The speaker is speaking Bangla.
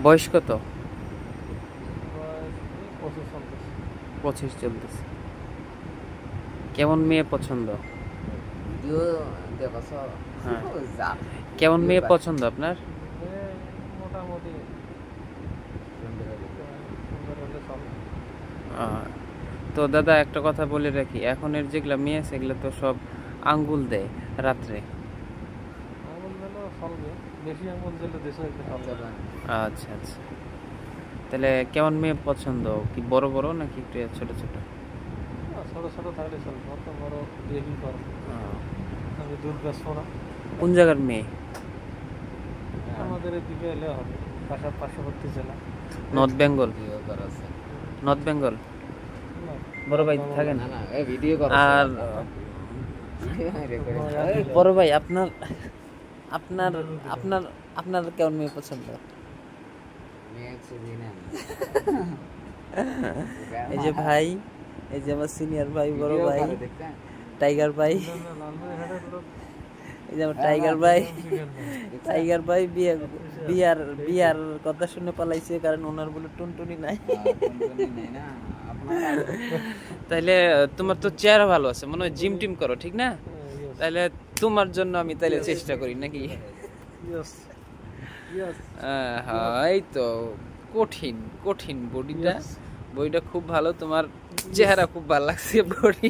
বয়স কত? বয়স 25 চলতেছে। 25 চলতেছে। কেমন মেয়ে পছন্দ? ভিডিও দেখছ? হ্যাঁ। যা কেমন মেয়ে পছন্দ আপনার? মেয়ে মোটামুটি সুন্দর হলে চলে। তো দাদা একটা কথা বলে রাখি, এখনের যেগুলা মেয়ে সেগুলো তো সব আঙ্গুল দেয় রাত্রে। আঙুল দিলেও চলবে, বেশি আঙুল দিলে দেশে চলবে। আচ্ছা আচ্ছা, তাহলে কেমন মেয়ে পছন্দ? কি বড় বড় নাকি একটু ছোট ছোট? ছোট ছোট থাকলে চলবে, অত বড় বিয়ে কি করো? আমি দুধ বেচবো না। কোন জায়গার মেয়ে? আমাদের এদিকে এলে হবে, পার্শ্ববর্তী জেলা। নর্থ বেঙ্গল? ভিডিও করছে। নর্থ বেঙ্গল বড় ভাই থাকেন? না না, এই ভিডিও করছে। আর বড় ভাই আপনার আপনার আপনার আপনার কেমন মেয়ে পছন্দ? এই যে ভাই, এই যে আমার সিনিয়র ভাই, বড় ভাই, টাইগার ভাই, এই যে আমার টাইগার ভাই, টাইগার ভাই বিয়ার বিয়ার কথা শুনে পালাইছে, কারণ ওনার বলে টুনটুনি নাই। তাইলে তোমার তো চেহারা ভালো আছে, মনে হয় জিম টিম করো, ঠিক না? তাহলে তোমার জন্য আমি তাইলে চেষ্টা করি নাকি? হ্যাঁ, এই তো কঠিন কঠিন বডিটা, বডিটা খুব ভালো, তোমার চেহারা খুব ভালো লাগছে, বডি